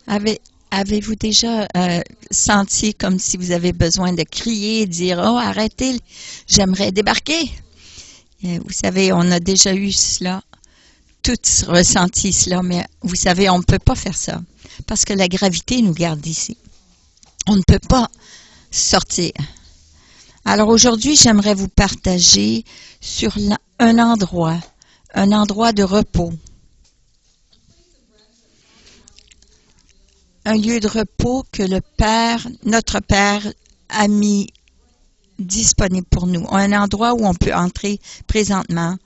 Avez, avez-vous déjà senti comme si vous avez besoin de crier, dire «Oh, arrêtez, j'aimerais débarquer». Vous savez, on a déjà eu cela, tous ressenti cela, mais vous savez, on ne peut pas faire ça parce que la gravité nous garde ici. On ne peut pas sortir. Alors aujourd'hui, j'aimerais vous partager sur un endroit de repos. Un lieu de repos que le Père, notre Père, a mis disponible pour nous. Un endroit où on peut entrer présentement.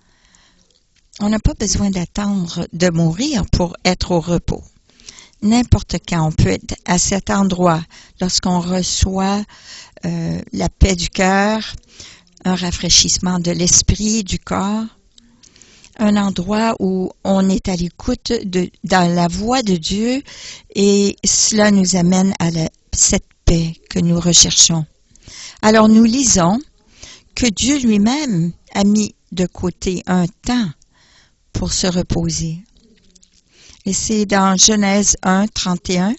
On n'a pas besoin d'attendre de mourir pour être au repos. N'importe quand, on peut être à cet endroit lorsqu'on reçoit la paix du cœur, un rafraîchissement de l'esprit, du corps. Un endroit où on est à l'écoute dans la voix de Dieu et cela nous amène à cette paix que nous recherchons. Alors nous lisons que Dieu lui-même a mis de côté un temps pour se reposer. Et c'est dans Genèse 1, 31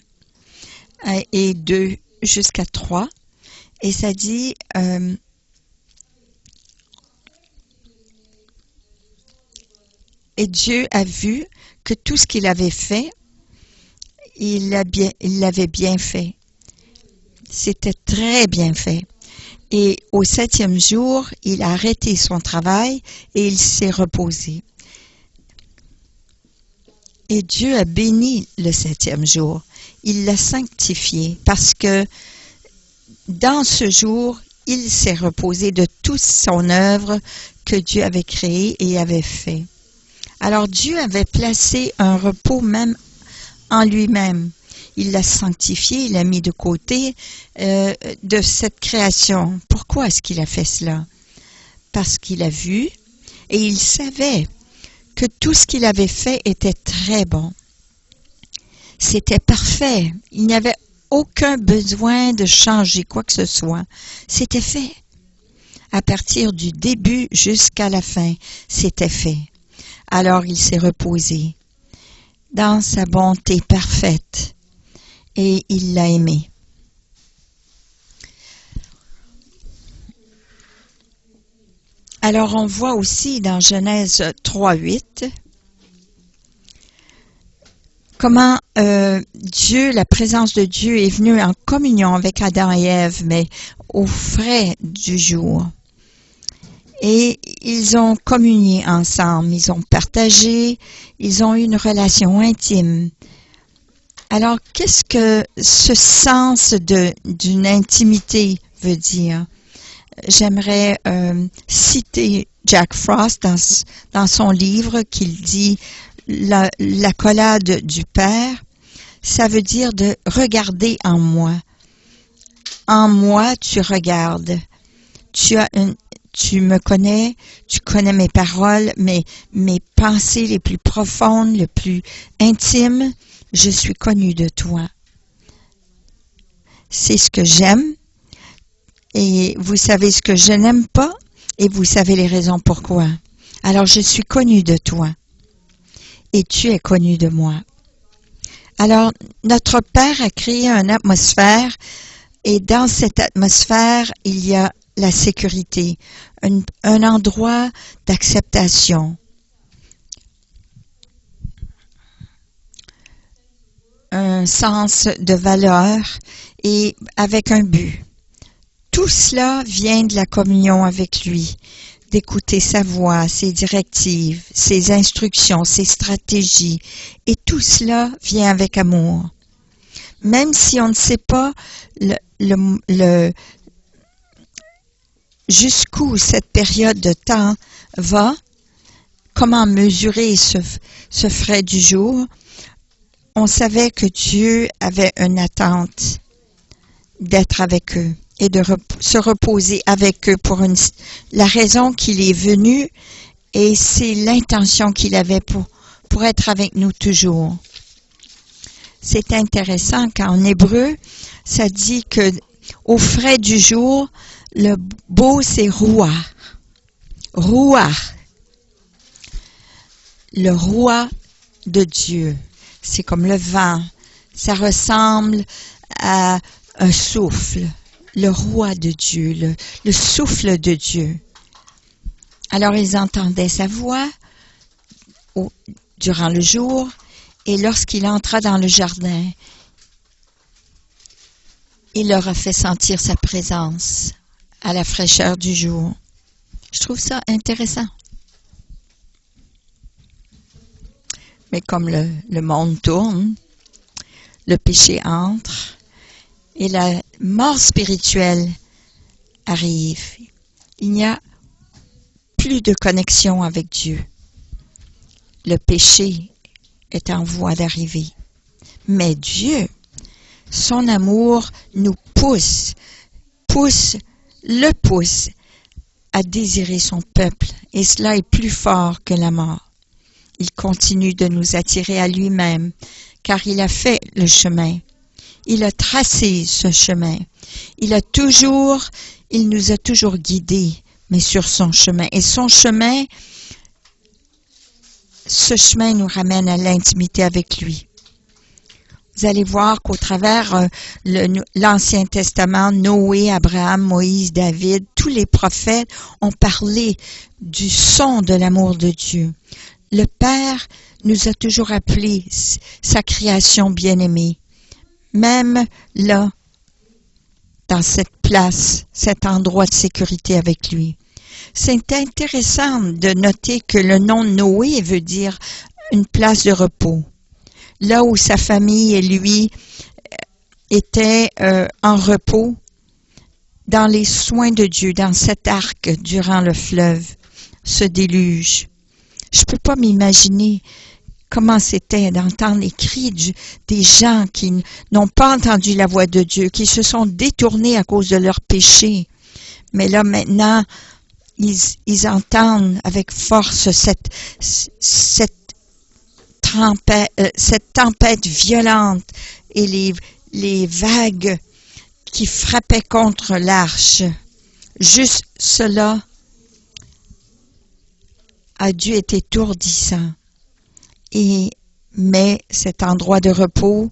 et 2 jusqu'à 3. Et ça dit... Et Dieu a vu que tout ce qu'il avait fait, il l'avait bien fait. C'était très bien fait. Et au 7e jour, il a arrêté son travail et il s'est reposé. Et Dieu a béni le 7e jour. Il l'a sanctifié parce que dans ce jour, il s'est reposé de toute son œuvre que Dieu avait créée et avait fait. Alors Dieu avait placé un repos même en lui-même. Il l'a sanctifié, il l'a mis de côté de cette création. Pourquoi est-ce qu'il a fait cela? Parce qu'il a vu et il savait que tout ce qu'il avait fait était très bon. C'était parfait. Il n'y avait aucun besoin de changer quoi que ce soit. C'était fait. À partir du début jusqu'à la fin, c'était fait. Alors il s'est reposé dans sa bonté parfaite et il l'a aimé. Alors on voit aussi dans Genèse 3, 8 comment la présence de Dieu est venue en communion avec Adam et Ève, mais au frais du jour. Et ils ont communié ensemble, ils ont partagé, ils ont eu une relation intime. Alors, qu'est-ce que ce sens d'une intimité veut dire? J'aimerais citer Jack Frost dans son livre qu'il dit l'accolade du Père, ça veut dire de regarder en moi. En moi, tu regardes. Tu me connais, tu connais mes paroles, mes pensées les plus profondes, les plus intimes. Je suis connu de toi. C'est ce que j'aime. Et vous savez ce que je n'aime pas. Et vous savez les raisons pourquoi. Alors je suis connu de toi. Et tu es connu de moi. Alors notre Père a créé une atmosphère. Et dans cette atmosphère, il y a la sécurité, un endroit d'acceptation, un sens de valeur et avec un but. Tout cela vient de la communion avec lui, d'écouter sa voix, ses directives, ses instructions, ses stratégies, et tout cela vient avec amour. Même si on ne sait pas jusqu'où cette période de temps va, comment mesurer ce frais du jour, on savait que Dieu avait une attente d'être avec eux et de se reposer avec eux pour la raison qu'il est venu et c'est l'intention qu'il avait pour être avec nous toujours. C'est intéressant qu'en hébreu, ça dit que au frais du jour, le beau c'est roi. Roi. Le roi de Dieu. C'est comme le vent. Ça ressemble à un souffle, le roi de Dieu, le souffle de Dieu. Alors ils entendaient sa voix durant le jour, et lorsqu'il entra dans le jardin, il leur a fait sentir sa présence à la fraîcheur du jour. Je trouve ça intéressant. Mais comme le monde tourne, le péché entre et la mort spirituelle arrive. Il n'y a plus de connexion avec Dieu. Le péché est en voie d'arriver. Mais Dieu, son amour nous pousse à désirer son peuple, et cela est plus fort que la mort. Il continue de nous attirer à lui-même, car il a fait le chemin. Il a tracé ce chemin. Il nous a toujours guidés, mais sur son chemin. Et ce chemin nous ramène à l'intimité avec lui. Vous allez voir qu'au travers l'Ancien Testament, Noé, Abraham, Moïse, David, tous les prophètes ont parlé du son de l'amour de Dieu. Le Père nous a toujours appelés sa création bien-aimée. Même là, dans cette place, cet endroit de sécurité avec lui. C'est intéressant de noter que le nom Noé veut dire une place de repos. Là où sa famille et lui étaient en repos, dans les soins de Dieu, dans cet arc durant le fleuve, ce déluge. Je ne peux pas m'imaginer comment c'était d'entendre les cris des gens qui n'ont pas entendu la voix de Dieu, qui se sont détournés à cause de leurs péchés. Mais là, maintenant, ils entendent avec force cette tempête violente et les vagues qui frappaient contre l'arche. Juste cela a dû être étourdissant. Mais cet endroit de repos,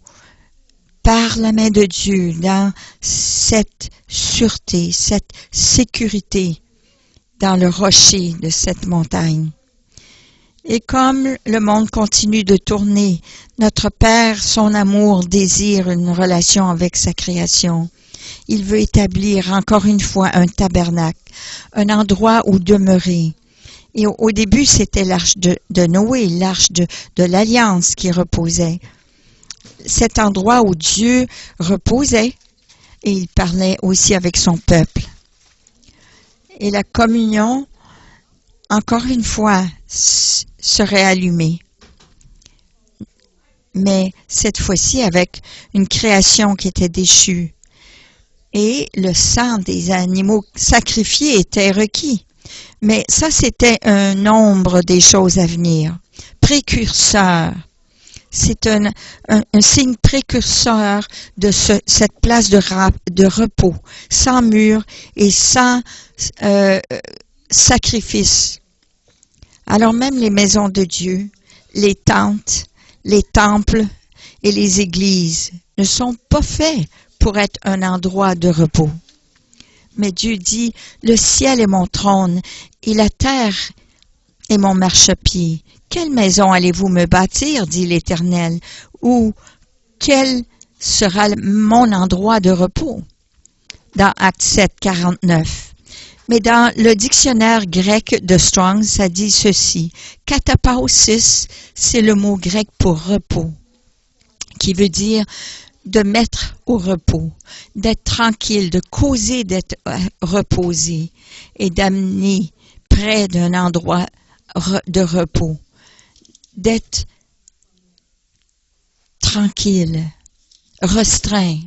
par la main de Dieu, dans cette sûreté, cette sécurité, dans le rocher de cette montagne. Et comme le monde continue de tourner, notre Père, son amour, désire une relation avec sa création. Il veut établir encore une fois un tabernacle, un endroit où demeurer. Et au début, c'était l'arche de Noé, l'arche de l'Alliance qui reposait. Cet endroit où Dieu reposait, et il parlait aussi avec son peuple. Et la communion, encore une fois, serait allumée. Mais cette fois-ci avec une création qui était déchue. Et le sang des animaux sacrifiés était requis. Mais ça, c'était un nombre des choses à venir. Précurseur. C'est un signe précurseur de cette place de repos, sans mur et sans sacrifice. Alors même les maisons de Dieu, les tentes, les temples et les églises ne sont pas faits pour être un endroit de repos. Mais Dieu dit, le ciel est mon trône et la terre est mon marchepied. Quelle maison allez-vous me bâtir, dit l'Éternel, ou quel sera mon endroit de repos? Dans Actes 7, 49. Mais dans le dictionnaire grec de Strong, ça dit ceci. Katapausis, c'est le mot grec pour repos, qui veut dire de mettre au repos, d'être tranquille, de causer d'être reposé et d'amener près d'un endroit de repos, d'être tranquille, restreint.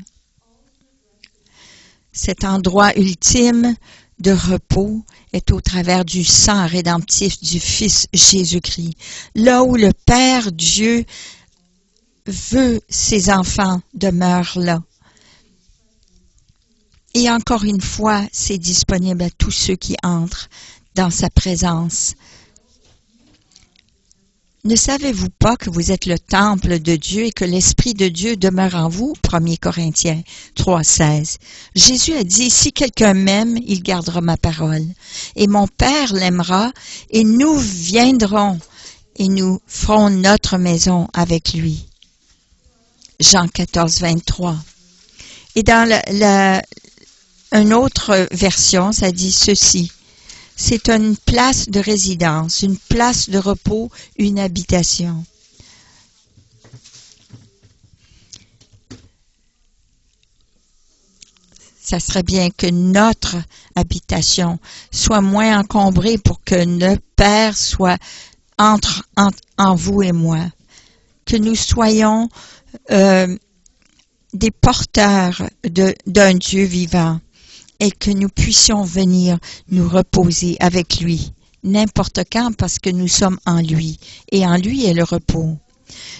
Cet endroit ultime de repos est au travers du sang rédemptif du Fils Jésus-Christ, là où le Père Dieu veut ses enfants demeurent là. Et encore une fois, c'est disponible à tous ceux qui entrent dans sa présence. Ne savez-vous pas que vous êtes le temple de Dieu et que l'Esprit de Dieu demeure en vous? 1 Corinthiens 3,16. Jésus a dit, si quelqu'un m'aime, il gardera ma parole. Et mon Père l'aimera et nous viendrons et nous ferons notre maison avec lui. Jean 14, 23. Et dans une autre version, ça dit ceci. C'est une place de résidence, une place de repos, une habitation. Ça serait bien que notre habitation soit moins encombrée pour que le Père soit entre en vous et moi. Que nous soyons des porteurs d'un Dieu vivant. Et que nous puissions venir nous reposer avec lui, n'importe quand, parce que nous sommes en lui, et en lui est le repos.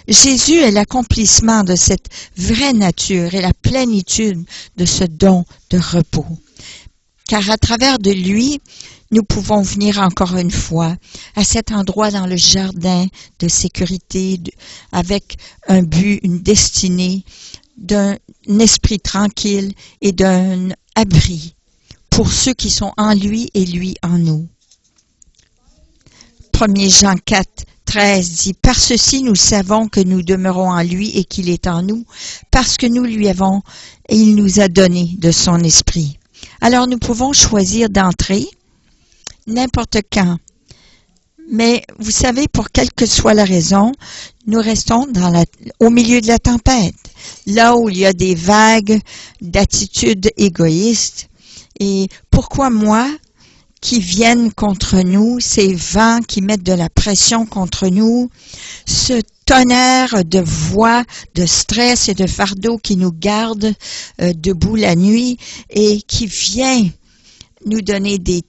Jésus est l'accomplissement de cette vraie nature et la plénitude de ce don de repos. Car à travers de lui, nous pouvons venir encore une fois à cet endroit dans le jardin de sécurité, avec un but, une destinée, d'un esprit tranquille et d'un abri pour ceux qui sont en lui et lui en nous. 1 Jean 4, 13 dit, par ceci nous savons que nous demeurons en lui et qu'il est en nous, parce que nous lui avons et il nous a donné de son esprit. Alors nous pouvons choisir d'entrer n'importe quand. Mais vous savez, pour quelle que soit la raison, nous restons au milieu de la tempête, là où il y a des vagues d'attitudes égoïstes. Et pourquoi moi, qui viennent contre nous, ces vents qui mettent de la pression contre nous, ce tonnerre de voix, de stress et de fardeau qui nous garde debout la nuit et qui vient nous donner des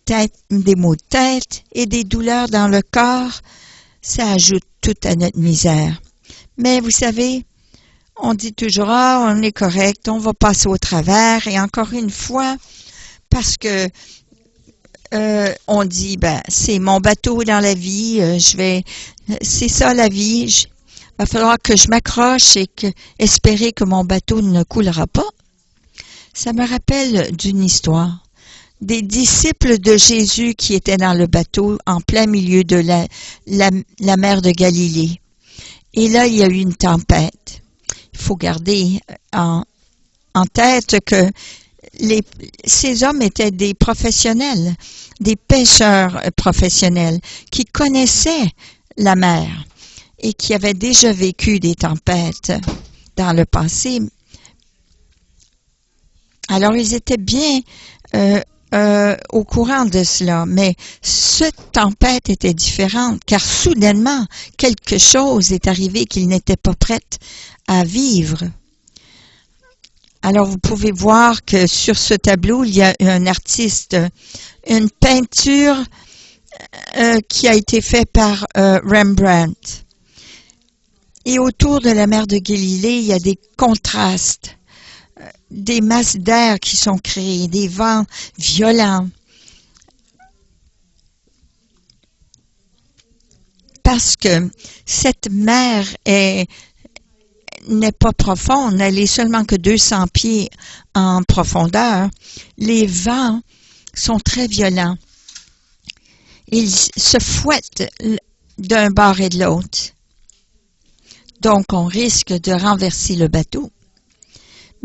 maux de tête et des douleurs dans le corps, ça ajoute tout à notre misère. Mais vous savez, on dit toujours, on est correct, on va passer au travers, et encore une fois, parce que on dit, c'est mon bateau dans la vie, c'est ça la vie, il va falloir que je m'accroche et espérer que mon bateau ne coulera pas. Ça me rappelle d'une histoire. Des disciples de Jésus qui étaient dans le bateau en plein milieu de la mer de Galilée. Et là, il y a eu une tempête. Il faut garder en tête que ces hommes étaient des professionnels, des pêcheurs professionnels qui connaissaient la mer et qui avaient déjà vécu des tempêtes dans le passé. Alors, ils étaient bien au courant de cela, mais cette tempête était différente, car soudainement, quelque chose est arrivé qu'ils n'étaient pas prêts à vivre. Alors, vous pouvez voir que sur ce tableau, il y a un artiste, une peinture qui a été faite par Rembrandt. Et autour de la mer de Galilée, il y a des contrastes, des masses d'air qui sont créées, des vents violents. Parce que cette mer n'est pas profonde, elle est seulement que 200 pieds en profondeur. Les vents sont très violents. Ils se fouettent d'un bord et de l'autre. Donc, on risque de renverser le bateau.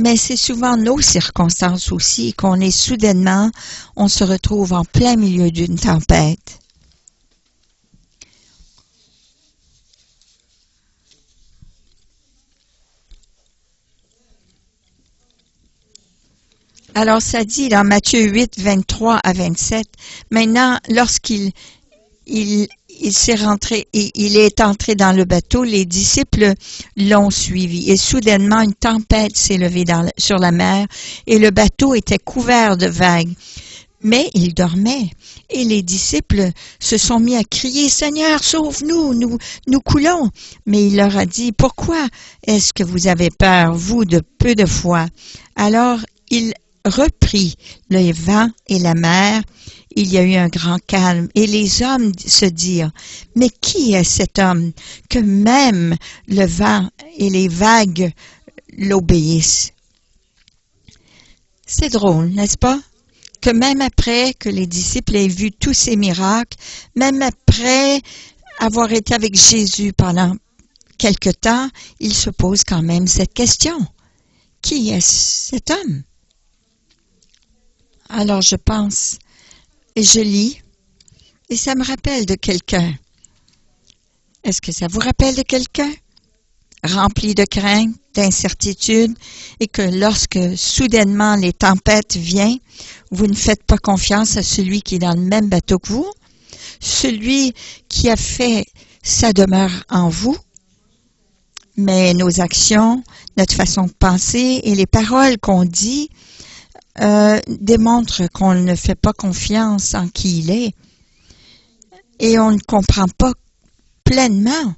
Mais c'est souvent nos circonstances aussi qu'on est soudainement, on se retrouve en plein milieu d'une tempête. Alors, ça dit dans Matthieu 8, 23 à 27, maintenant, lorsqu'il s'est rentré et il est entré dans le bateau, les disciples l'ont suivi. Et soudainement, une tempête s'est levée sur la mer et le bateau était couvert de vagues. Mais il dormait et les disciples se sont mis à crier, « Seigneur, sauve-nous, nous coulons !» Mais il leur a dit, « Pourquoi est-ce que vous avez peur, vous de peu de foi ?» Alors, il reprit le vent et la mer il y a eu un grand calme et les hommes se dirent, « Mais qui est cet homme que même le vent et les vagues l'obéissent? » C'est drôle, n'est-ce pas? Que même après que les disciples aient vu tous ces miracles, même après avoir été avec Jésus pendant quelque temps, ils se posent quand même cette question. Qui est cet homme? Alors je pense, et je lis, et ça me rappelle de quelqu'un. Est-ce que ça vous rappelle de quelqu'un? Rempli de crainte, d'incertitude, et que lorsque soudainement les tempêtes viennent, vous ne faites pas confiance à celui qui est dans le même bateau que vous, celui qui a fait sa demeure en vous, mais nos actions, notre façon de penser et les paroles qu'on dit démontrent qu'on ne fait pas confiance en qui il est et on ne comprend pas pleinement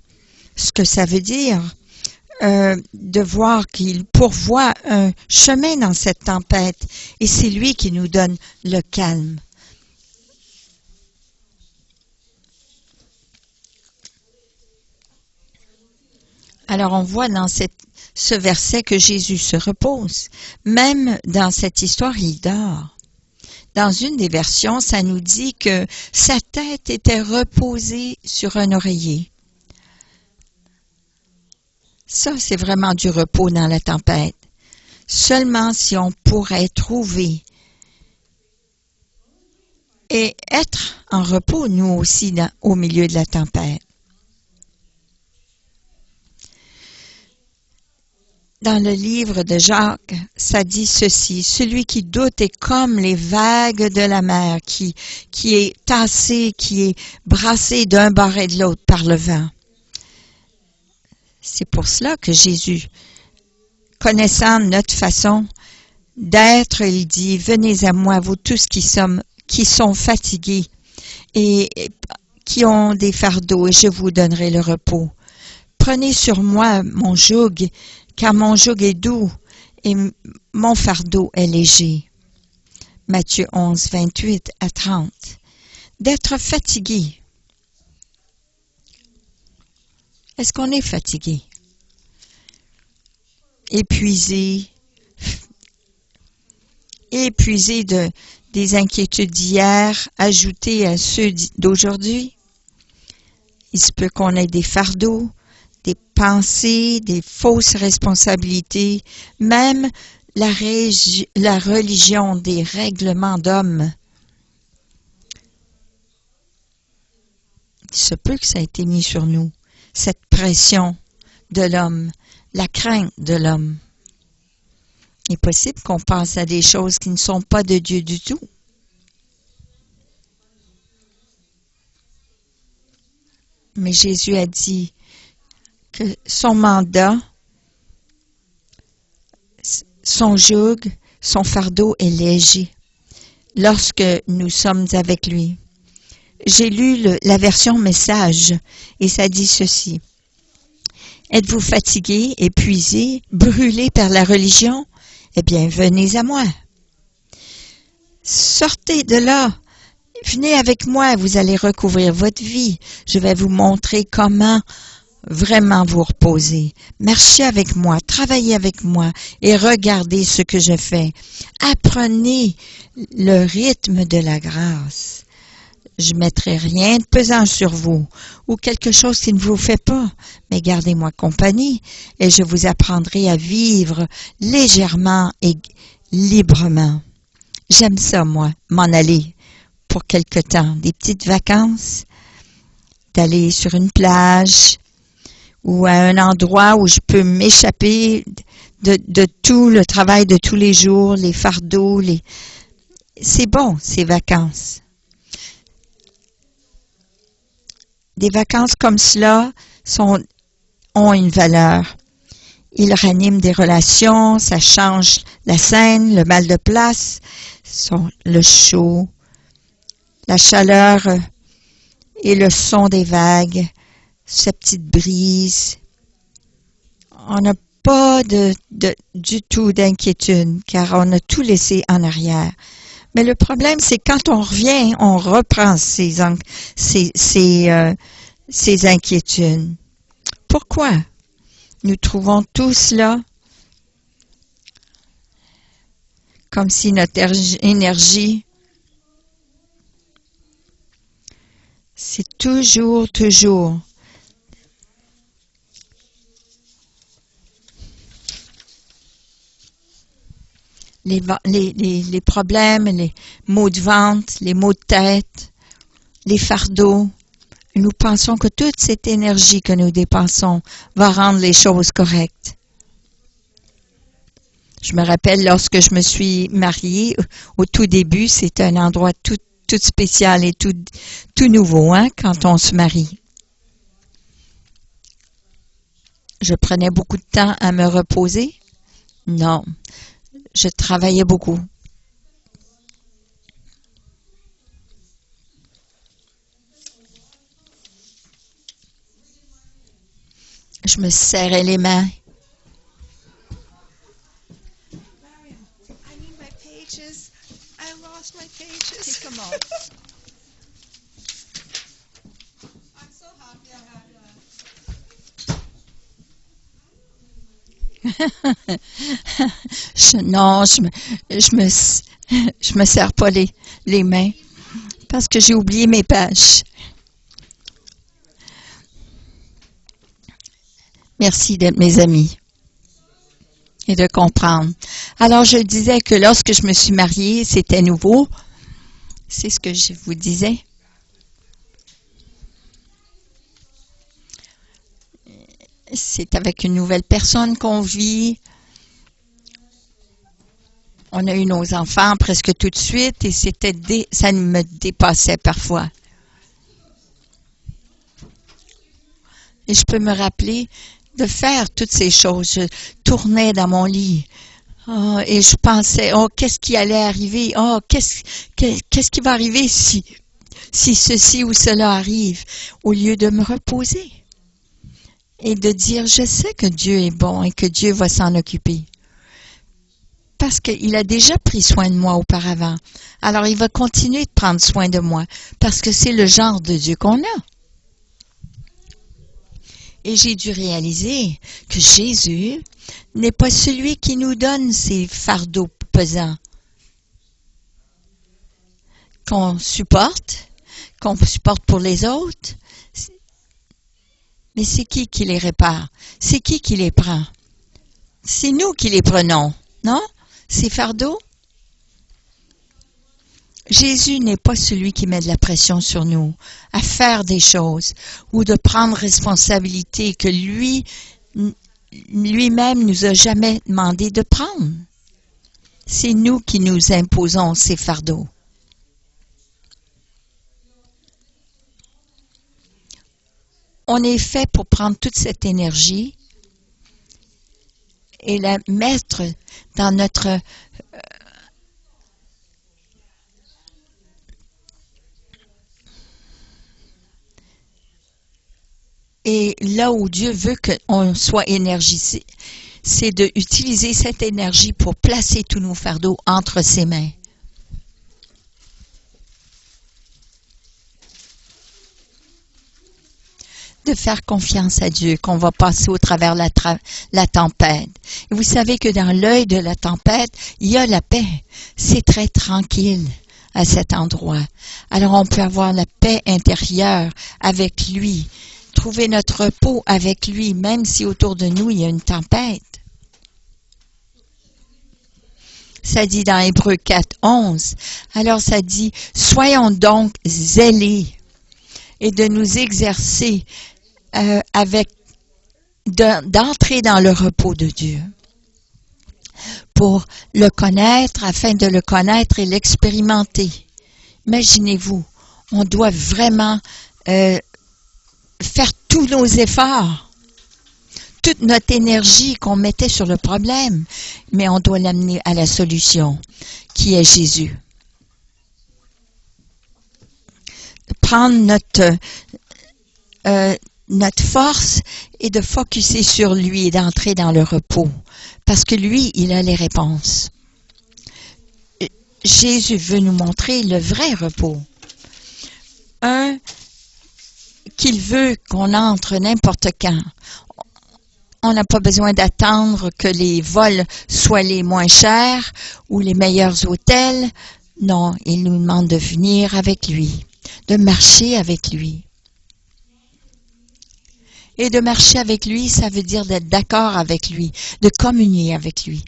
ce que ça veut dire de voir qu'il pourvoit un chemin dans cette tempête et c'est lui qui nous donne le calme. Alors on voit dans ce verset que Jésus se repose. Même dans cette histoire, il dort. Dans une des versions, ça nous dit que sa tête était reposée sur un oreiller. Ça, c'est vraiment du repos dans la tempête. Seulement si on pourrait trouver et être en repos, nous aussi, au milieu de la tempête. Dans le livre de Jacques, ça dit ceci, « Celui qui doute est comme les vagues de la mer, qui est tassé, qui est brassé d'un bord et de l'autre par le vent. » C'est pour cela que Jésus, connaissant notre façon d'être, il dit, « Venez à moi, vous tous qui sont fatigués et qui ont des fardeaux, et je vous donnerai le repos. Prenez sur moi mon joug, car mon joug est doux et mon fardeau est léger. » Matthieu 11, 28 à 30. D'être fatigué. Est-ce qu'on est fatigué? Épuisé des inquiétudes d'hier ajoutées à ceux d'aujourd'hui? Il se peut qu'on ait des fardeaux, des pensées, des fausses responsabilités, même la religion des règlements d'hommes. Il se peut que ça ait été mis sur nous, cette pression de l'homme, la crainte de l'homme. Il est possible qu'on pense à des choses qui ne sont pas de Dieu du tout. Mais Jésus a dit que son mandat, son joug, son fardeau est léger lorsque nous sommes avec lui. J'ai lu la version message et ça dit ceci. Êtes-vous fatigué, épuisé, brûlé par la religion? Eh bien, venez à moi. Sortez de là. Venez avec moi, vous allez recouvrir votre vie. Je vais vous montrer comment vraiment vous reposer. Marchez avec moi, travaillez avec moi et regardez ce que je fais. Apprenez le rythme de la grâce. Je ne mettrai rien de pesant sur vous ou quelque chose qui ne vous fait pas, mais gardez-moi compagnie et je vous apprendrai à vivre légèrement et librement. J'aime ça, moi, m'en aller pour quelque temps, des petites vacances, d'aller sur une plage ou à un endroit où je peux m'échapper de tout le travail de tous les jours, les fardeaux, c'est bon, ces vacances. Des vacances comme cela ont une valeur. Ils raniment des relations, ça change la scène, le mal de place, le chaud, la chaleur et le son des vagues, cette petite brise. On n'a pas du tout d'inquiétude car on a tout laissé en arrière. Mais le problème, c'est quand on revient, on reprend ces inquiétudes. Pourquoi? Nous trouvons tout cela comme si notre énergie, c'est toujours les problèmes, les maux de ventre, les maux de tête, les fardeaux. Nous pensons que toute cette énergie que nous dépensons va rendre les choses correctes. Je me rappelle lorsque je me suis mariée, au tout début, c'était un endroit tout spécial et tout nouveau, hein, quand on se marie. Je prenais beaucoup de temps à me reposer? Non. Je travaillais beaucoup. Je me serrais les mains. Je me serre pas les mains parce que j'ai oublié mes pages. Merci d'être mes amis et de comprendre. Alors, je disais que lorsque je me suis mariée, c'était nouveau. C'est ce que je vous disais. C'est avec une nouvelle personne qu'on vit. On a eu nos enfants presque tout de suite et ça me dépassait parfois. Et je peux me rappeler de faire toutes ces choses. Je tournais dans mon lit et je pensais, qu'est-ce qui allait arriver? Qu'est-ce qui va arriver si ceci ou cela arrive? Au lieu de me reposer et de dire, je sais que Dieu est bon et que Dieu va s'en occuper. Parce qu'il a déjà pris soin de moi auparavant. Alors, il va continuer de prendre soin de moi parce que c'est le genre de Dieu qu'on a. Et j'ai dû réaliser que Jésus n'est pas celui qui nous donne ces fardeaux pesants qu'on supporte pour les autres. Mais c'est qui les répare? C'est qui les prend? C'est nous qui les prenons, non? Ces fardeaux? Jésus n'est pas celui qui met de la pression sur nous à faire des choses ou de prendre responsabilité que lui-même nous a jamais demandé de prendre. C'est nous qui nous imposons ces fardeaux. On est fait pour prendre toute cette énergie et la mettre dans notre et là où Dieu veut qu'on soit énergisé, c'est d'utiliser cette énergie pour placer tous nos fardeaux entre ses mains. De faire confiance à Dieu, qu'on va passer au travers la tempête. Et vous savez que dans l'œil de la tempête, il y a la paix. C'est très tranquille à cet endroit. Alors on peut avoir la paix intérieure avec lui, trouver notre repos avec lui, même si autour de nous il y a une tempête. Ça dit dans Hébreux 4:11. Alors ça dit, soyons donc zélés et de nous exercer d'entrer dans le repos de Dieu pour le connaître, afin de le connaître et l'expérimenter. Imaginez-vous, on doit vraiment faire tous nos efforts, toute notre énergie qu'on mettait sur le problème, mais on doit l'amener à la solution, qui est Jésus. Prendre notre force et de focusser sur lui et d'entrer dans le repos. Parce que lui, il a les réponses. Jésus veut nous montrer le vrai repos. Un qu'il veut qu'on entre n'importe quand. On n'a pas besoin d'attendre que les vols soient les moins chers ou les meilleurs hôtels. Non, il nous demande de venir avec lui, de marcher avec lui. Et de marcher avec lui, ça veut dire d'être d'accord avec lui, de communier avec lui,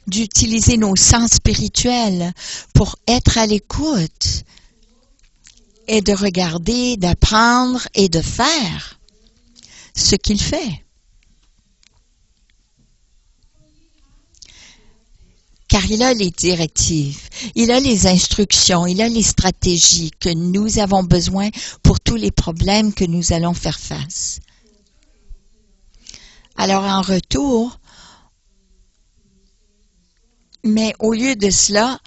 d'utiliser nos sens spirituels pour être à l'écoute et de regarder, d'apprendre et de faire ce qu'il fait. Car il a les directives, il a les instructions, il a les stratégies que nous avons besoin pour tous les problèmes que nous allons faire face. Alors en retour, mais au lieu de cela,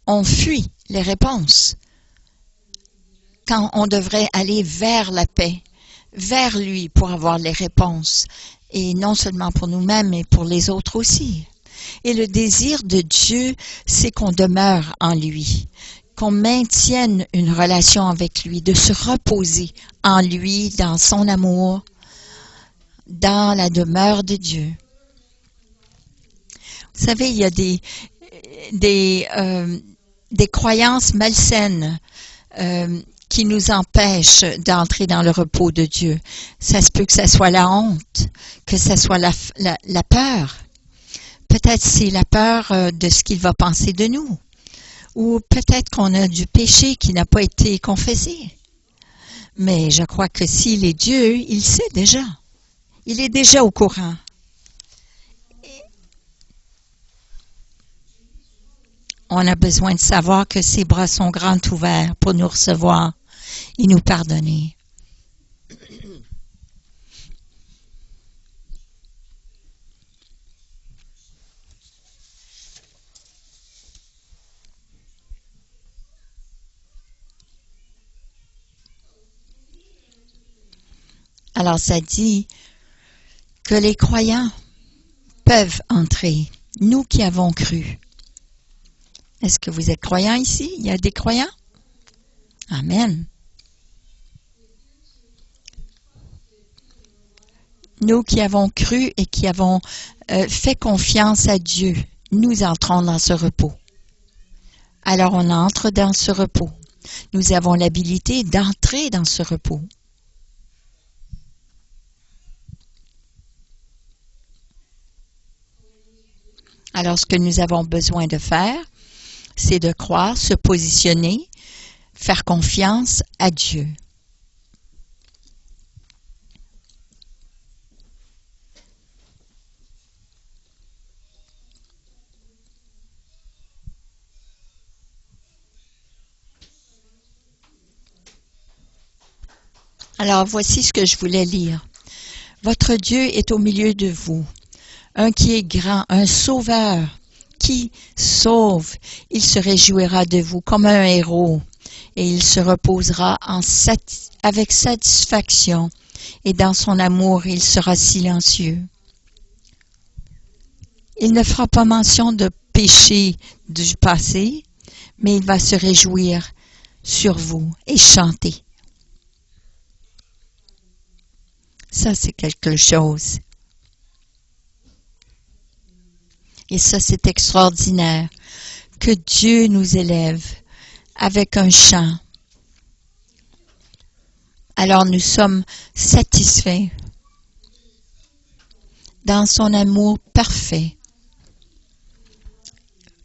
on fuit les réponses. Quand on devrait aller vers la paix, vers lui pour avoir les réponses. Et non seulement pour nous-mêmes, mais pour les autres aussi. Et le désir de Dieu, c'est qu'on demeure en lui, qu'on maintienne une relation avec lui, de se reposer en lui, dans son amour, dans la demeure de Dieu. Vous savez, il y a des croyances malsaines qui nous empêchent d'entrer dans le repos de Dieu. Ça se peut que ça soit la honte, que ça soit la peur. Peut-être c'est la peur de ce qu'il va penser de nous. Ou peut-être qu'on a du péché qui n'a pas été confessé. Mais je crois que s'il est Dieu, il sait déjà. Il est déjà au courant. On a besoin de savoir que ses bras sont grands ouverts pour nous recevoir et nous pardonner. Alors ça dit que les croyants peuvent entrer, nous qui avons cru. Est-ce que vous êtes croyants ici? Il y a des croyants? Amen. Nous qui avons cru et qui avons fait confiance à Dieu, nous entrons dans ce repos. Alors on entre dans ce repos. Nous avons l'habilité d'entrer dans ce repos. Alors ce que nous avons besoin de faire, c'est de croire, se positionner, faire confiance à Dieu. Alors voici ce que je voulais lire. Votre Dieu est au milieu de vous, un qui est grand, un sauveur, qui sauve. Il se réjouira de vous comme un héros, et il se reposera avec satisfaction, et dans son amour il sera silencieux. Il ne fera pas mention de péché du passé, mais il va se réjouir sur vous et chanter. Ça, c'est quelque chose. Et ça, c'est extraordinaire. Que Dieu nous élève avec un chant. Alors nous sommes satisfaits dans son amour parfait.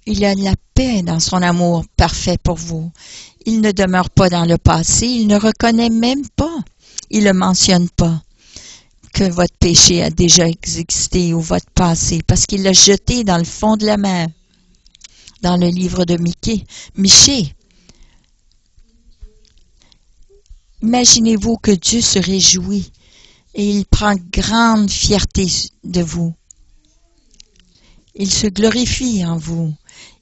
Il y a de la paix dans son amour parfait pour vous. Il ne demeure pas dans le passé, il ne reconnaît même pas, il ne le mentionne pas que votre péché a déjà existé ou votre passé, parce qu'il l'a jeté dans le fond de la mer, dans le livre de Michée. Imaginez-vous que Dieu se réjouit et il prend grande fierté de vous. Il se glorifie en vous.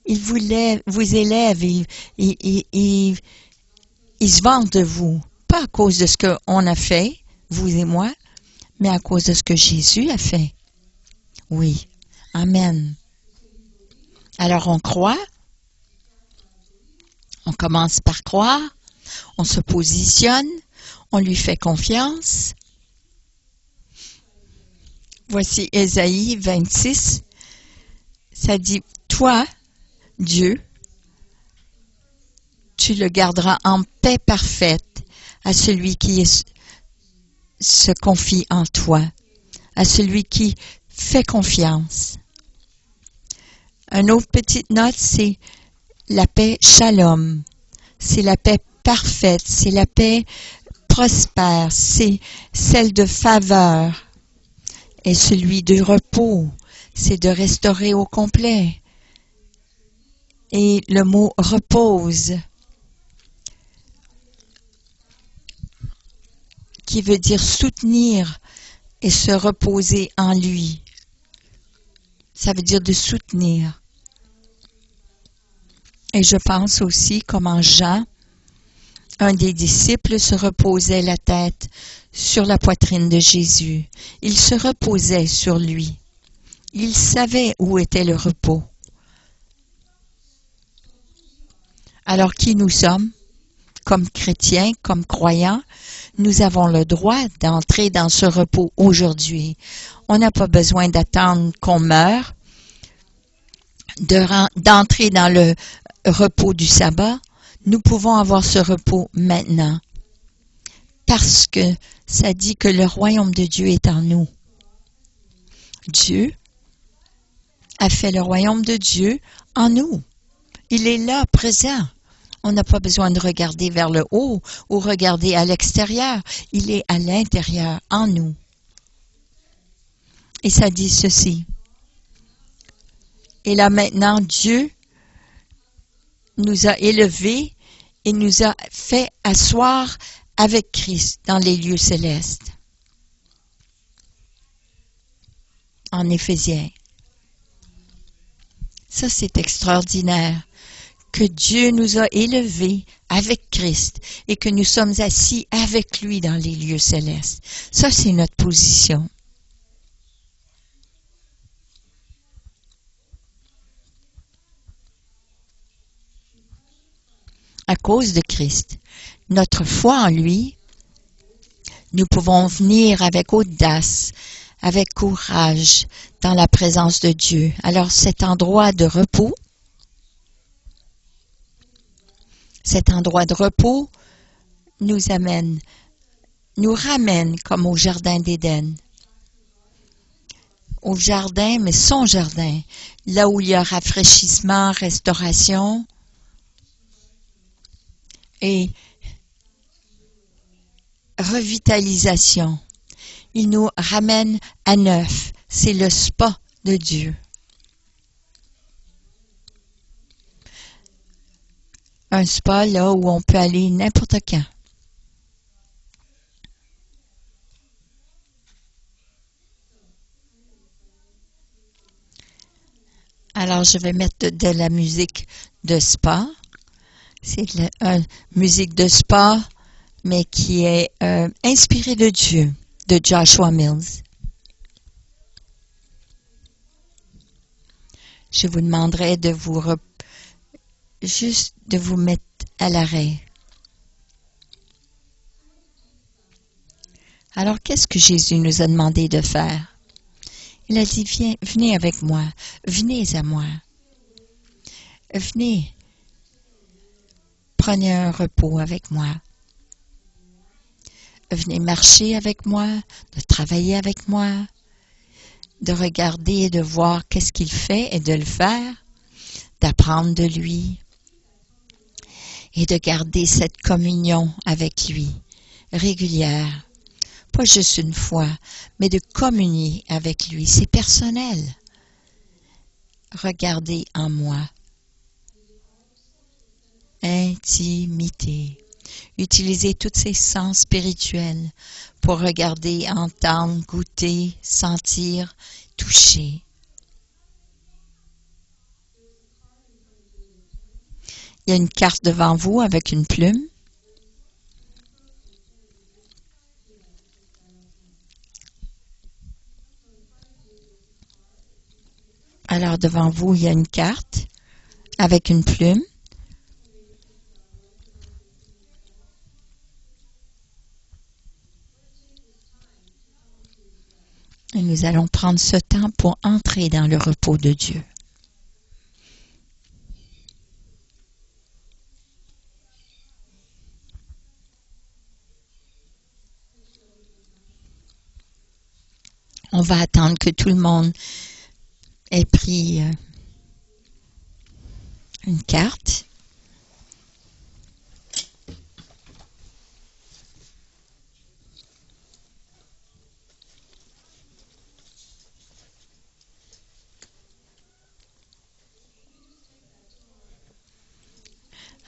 Il vous élève et il se vante de vous. Pas à cause de ce qu'on a fait, vous et moi, mais à cause de ce que Jésus a fait. Oui. Amen. Alors on croit On commence par croire, on se positionne, on lui fait confiance. Voici Ésaïe 26, ça dit, toi, Dieu, tu le garderas en paix parfaite à celui qui se confie en toi, à celui qui fait confiance. Une autre petite note, c'est la paix shalom. C'est la paix parfaite, c'est la paix prospère, c'est celle de faveur. Et celui de repos, c'est de restaurer au complet. Et le mot repose, qui veut dire soutenir et se reposer en lui. Ça veut dire de soutenir. Et je pense aussi comment Jean, un des disciples, se reposait la tête sur la poitrine de Jésus. Il se reposait sur lui. Il savait où était le repos. Alors qui nous sommes, comme chrétiens, comme croyants, nous avons le droit d'entrer dans ce repos aujourd'hui. On n'a pas besoin d'attendre qu'on meure, d'entrer dans le repos du sabbat. Nous pouvons avoir ce repos maintenant. Parce que ça dit que le royaume de Dieu est en nous. Dieu a fait le royaume de Dieu en nous. Il est là, présent. On n'a pas besoin de regarder vers le haut ou regarder à l'extérieur. Il est à l'intérieur, en nous. Et ça dit ceci. Et là maintenant, Dieu nous a élevés et nous a fait asseoir avec Christ dans les lieux célestes. En Éphésiens. Ça, c'est extraordinaire. Que Dieu nous a élevés avec Christ et que nous sommes assis avec lui dans les lieux célestes. Ça, c'est notre position. À cause de Christ, notre foi en lui, nous pouvons venir avec audace, avec courage dans la présence de Dieu. Alors cet endroit de repos, nous ramène comme au jardin d'Éden. Au jardin, mais son jardin, là où il y a rafraîchissement, restauration et revitalisation. Il nous ramène à neuf. C'est le spa de Dieu. Un spa là où on peut aller n'importe quand. Alors je vais mettre de la musique de spa. C'est une musique de spa, mais qui est inspirée de Dieu, de Joshua Mills. Je vous demanderai de juste de vous mettre à l'arrêt. Alors, qu'est-ce que Jésus nous a demandé de faire? Il a dit, venez avec moi, venez à moi. Venez, prenez un repos avec moi. Venez marcher avec moi, de travailler avec moi, de regarder et de voir qu'est-ce qu'il fait et de le faire, d'apprendre de lui et de garder cette communion avec lui, régulière. Pas juste une fois, mais de communier avec lui. C'est personnel. Regardez en moi. Intimité. Utilisez tous ces sens spirituels pour regarder, entendre, goûter, sentir, toucher. Il y a une carte devant vous avec une plume. Alors devant vous, il y a une carte avec une plume. nous allons prendre ce temps pour entrer dans le repos de Dieu. On va attendre que tout le monde ait pris une carte.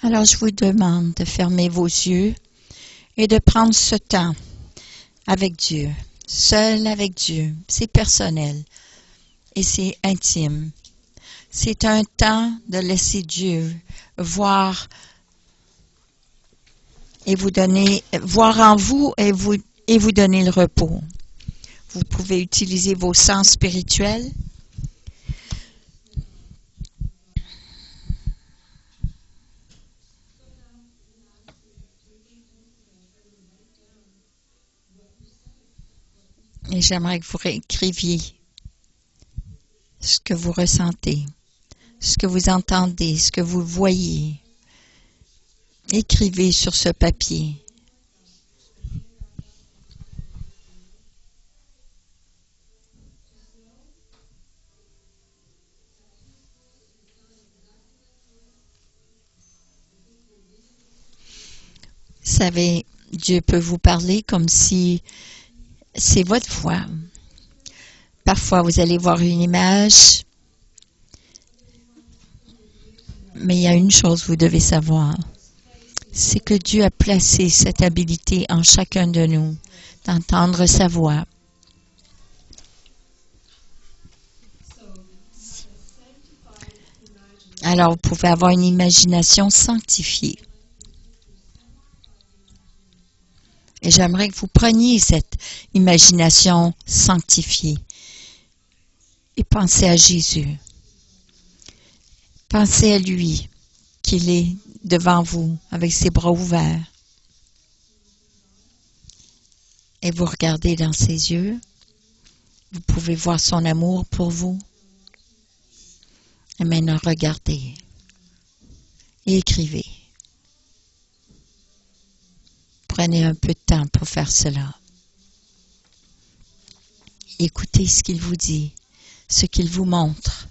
Alors, je vous demande de fermer vos yeux et de prendre ce temps avec Dieu, seul avec Dieu. C'est personnel et c'est intime. C'est un temps de laisser Dieu voir et vous donner, voir en vous et vous donner le repos. Vous pouvez utiliser vos sens spirituels. Et j'aimerais que vous réécriviez ce que vous ressentez, ce que vous entendez, ce que vous voyez. Écrivez sur ce papier. Vous savez, Dieu peut vous parler comme si c'est votre voix. Parfois, vous allez voir une image, mais il y a une chose que vous devez savoir, c'est que Dieu a placé cette habilité en chacun de nous, d'entendre sa voix. Alors, vous pouvez avoir une imagination sanctifiée. Et j'aimerais que vous preniez cette imagination sanctifiée et pensez à Jésus. Pensez à lui, qu'il est devant vous avec ses bras ouverts. Et vous regardez dans ses yeux. Vous pouvez voir son amour pour vous. Et maintenant, regardez et écrivez. Prenez un peu de temps pour faire cela. Écoutez ce qu'il vous dit, ce qu'il vous montre.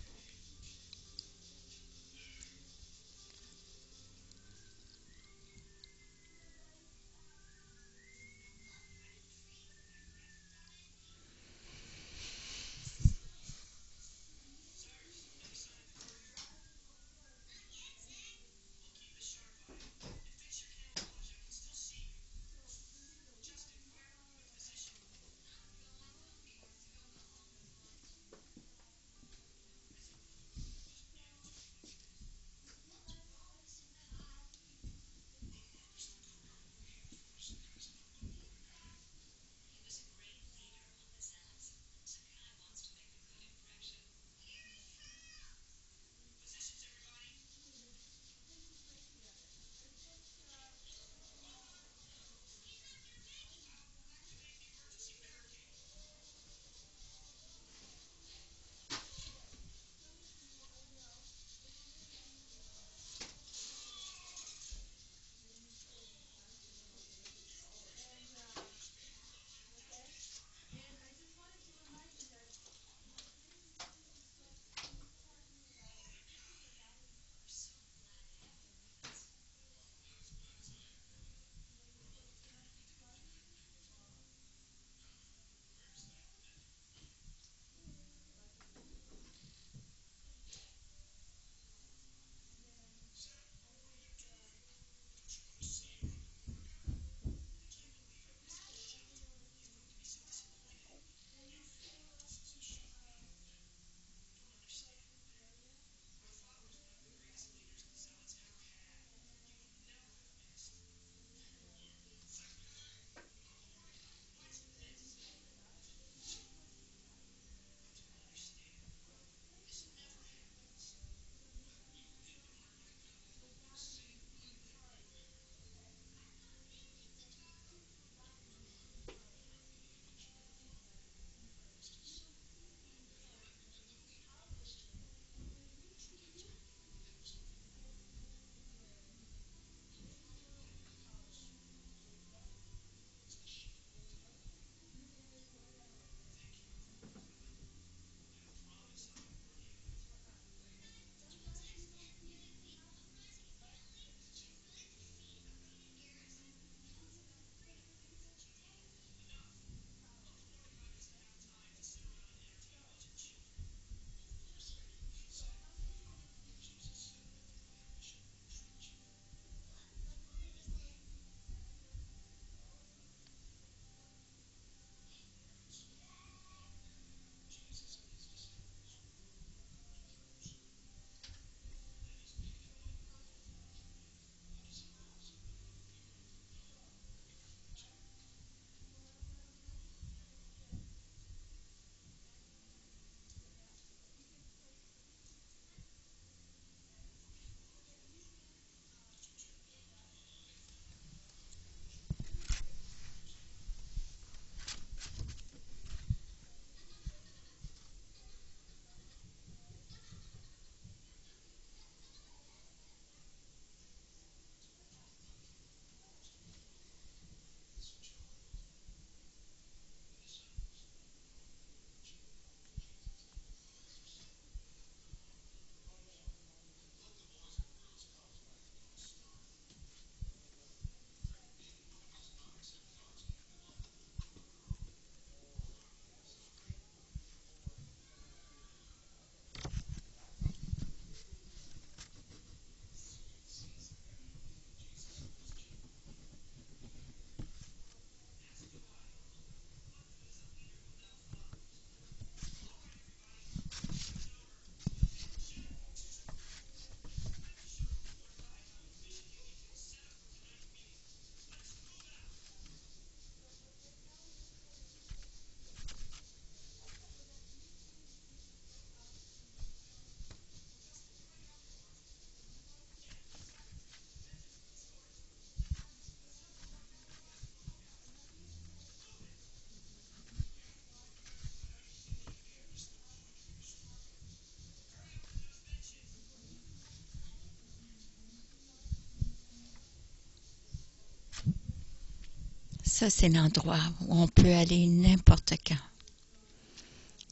Ça, c'est l'endroit où on peut aller n'importe quand.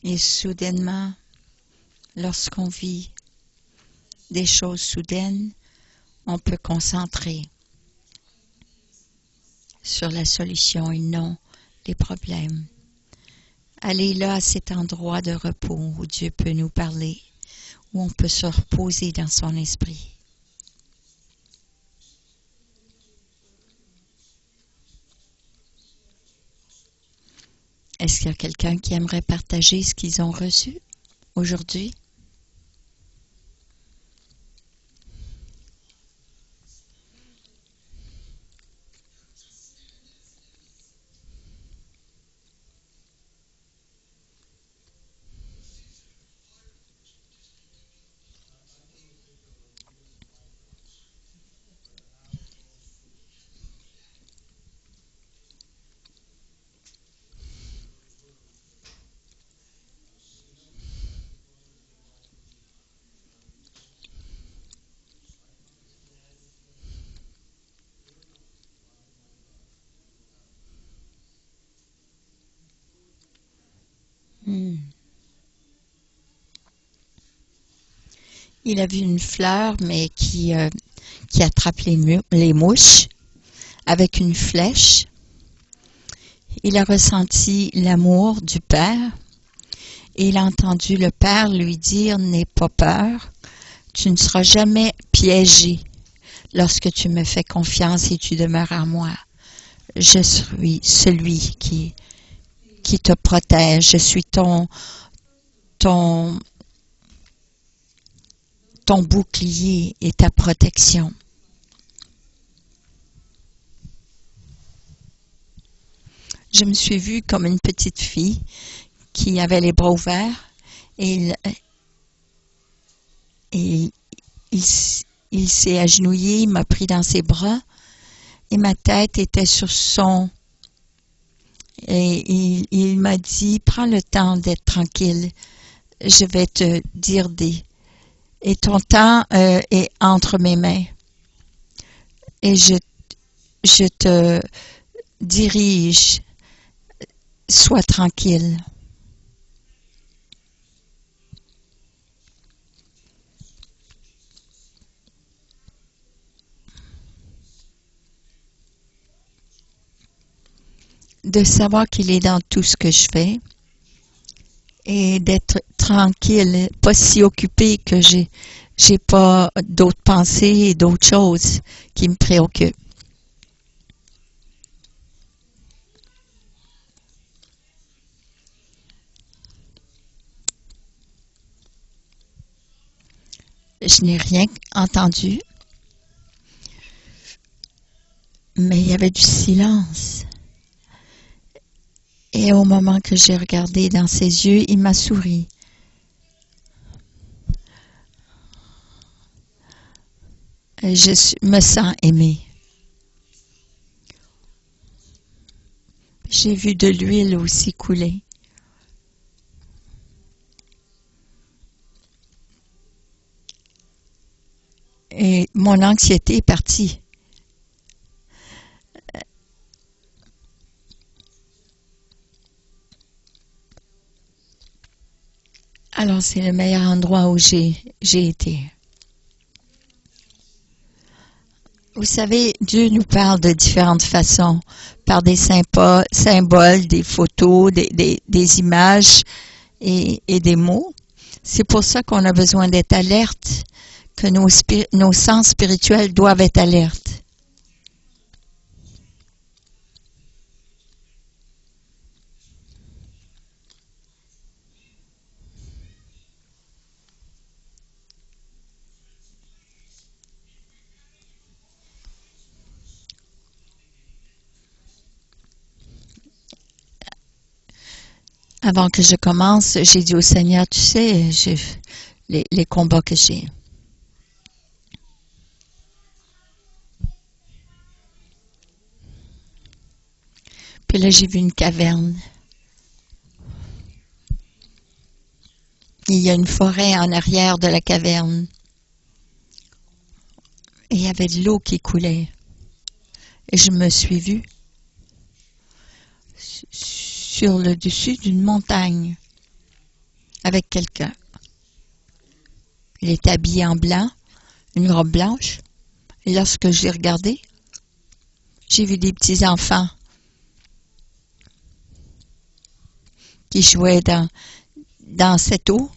Et soudainement, lorsqu'on vit des choses soudaines, on peut concentrer sur la solution et non les problèmes. Allez là à cet endroit de repos où Dieu peut nous parler, où on peut se reposer dans son esprit. Est-ce qu'il y a quelqu'un qui aimerait partager ce qu'ils ont reçu aujourd'hui? Il a vu une fleur, mais qui attrape les mouches avec une flèche. Il a ressenti l'amour du Père et il a entendu le Père lui dire « N'aie pas peur, tu ne seras jamais piégé lorsque tu me fais confiance et tu demeures en moi. Je suis celui qui te protège, je suis ton bouclier et ta protection. » Je me suis vue comme une petite fille qui avait les bras ouverts et il s'est agenouillé, il m'a pris dans ses bras et ma tête était sur son... Et il m'a dit, prends le temps d'être tranquille, je vais te dire et ton temps est entre mes mains. Et je te dirige, sois tranquille. De savoir qu'il est dans tout ce que je fais et d'être tranquille, pas si occupé que j'ai pas d'autres pensées et d'autres choses qui me préoccupent. Je n'ai rien entendu, mais il y avait du silence. Et au moment que j'ai regardé dans ses yeux, il m'a souri. Et je me sens aimée. J'ai vu de l'huile aussi couler. Et mon anxiété est partie. Alors, c'est le meilleur endroit où j'ai été. Vous savez, Dieu nous parle de différentes façons, par des symboles, des photos, des images et des mots. C'est pour ça qu'on a besoin d'être alerte, que nos sens spirituels doivent être alertes. Avant que je commence, j'ai dit au Seigneur, tu sais, les combats que j'ai. Puis là, j'ai vu une caverne. Il y a une forêt en arrière de la caverne. Et il y avait de l'eau qui coulait. Et je me suis vue. sur le dessus d'une montagne avec quelqu'un. Il était habillé en blanc, une robe blanche. Et lorsque j'ai regardé, j'ai vu des petits enfants qui jouaient dans cette eau.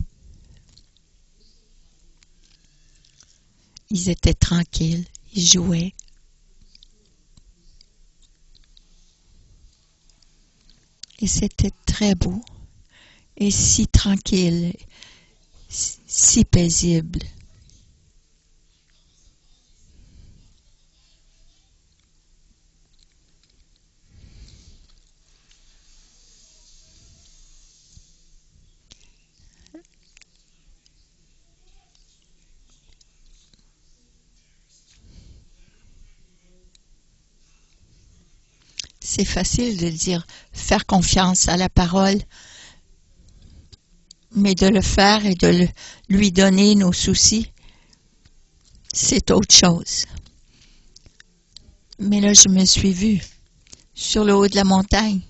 Ils étaient tranquilles, ils jouaient. Et c'était très beau et si tranquille, si paisible. C'est facile de dire faire confiance à la parole, mais de le faire et de lui donner nos soucis, c'est autre chose. Mais là, je me suis vue sur le haut de la montagne.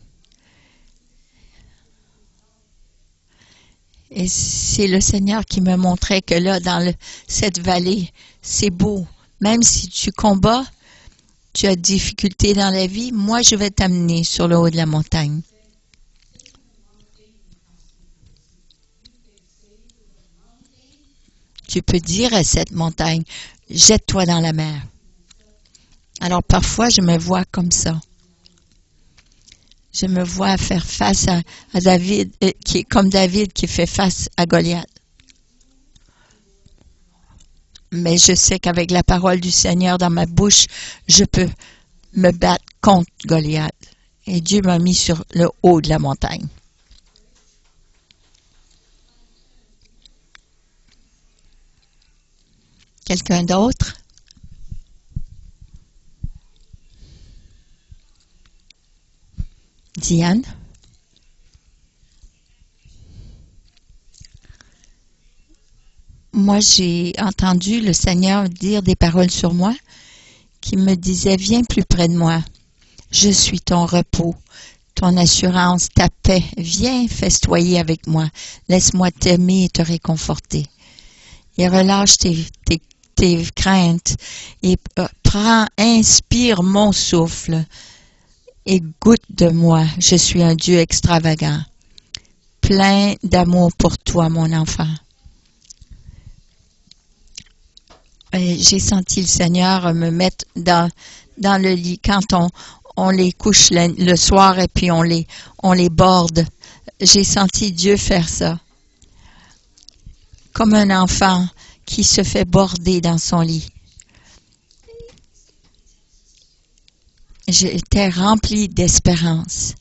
Et c'est le Seigneur qui me montrait que là, dans cette vallée, c'est beau. Même si tu combats, tu as des difficultés dans la vie, moi, je vais t'amener sur le haut de la montagne. Tu peux dire à cette montagne, jette-toi dans la mer. Alors parfois, je me vois comme ça. Je me vois faire face à David, qui est comme David qui fait face à Goliath. Mais je sais qu'avec la parole du Seigneur dans ma bouche, je peux me battre contre Goliath. Et Dieu m'a mis sur le haut de la montagne. Quelqu'un d'autre? Diane? Moi, j'ai entendu le Seigneur dire des paroles sur moi qui me disaient, viens plus près de moi. Je suis ton repos, ton assurance, ta paix. Viens festoyer avec moi. Laisse-moi t'aimer et te réconforter. Et relâche tes craintes et inspire mon souffle et goûte de moi. Je suis un Dieu extravagant, plein d'amour pour toi, mon enfant. Et j'ai senti le Seigneur me mettre dans le lit quand on les couche le soir et puis on les borde. J'ai senti Dieu faire ça. Comme un enfant qui se fait border dans son lit. J'étais remplie d'espérance.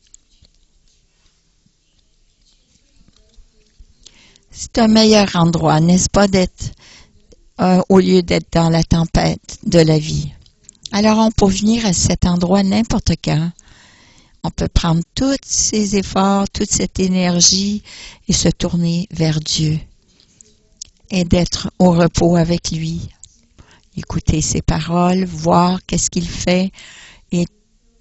C'est un meilleur endroit, n'est-ce pas, d'être au lieu d'être dans la tempête de la vie. Alors, on peut venir à cet endroit n'importe quand. On peut prendre tous ces efforts, toute cette énergie et se tourner vers Dieu et d'être au repos avec lui. Écouter ses paroles, voir qu'est-ce qu'il fait et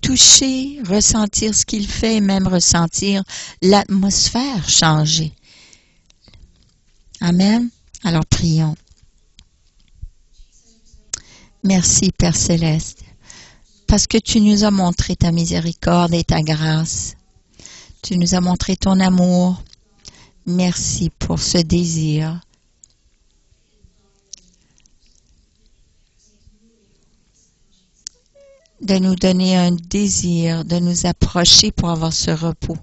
toucher, ressentir ce qu'il fait et même ressentir l'atmosphère changer. Amen. Alors, prions. Merci, Père Céleste, parce que tu nous as montré ta miséricorde et ta grâce. Tu nous as montré ton amour. Merci pour ce désir. De nous donner un désir, de nous approcher pour avoir ce repos.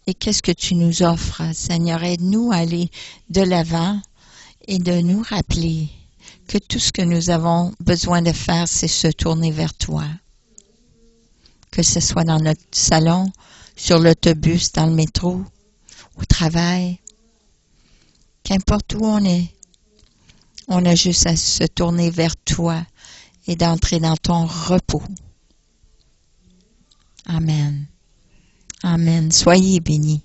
Et qu'est-ce que tu nous offres, Seigneur? Aide-nous à aller de l'avant et de nous rappeler que tout ce que nous avons besoin de faire, c'est se tourner vers toi. Que ce soit dans notre salon, sur l'autobus, dans le métro, au travail, qu'importe où on est, on a juste à se tourner vers toi et d'entrer dans ton repos. Amen. Amen. Soyez bénis.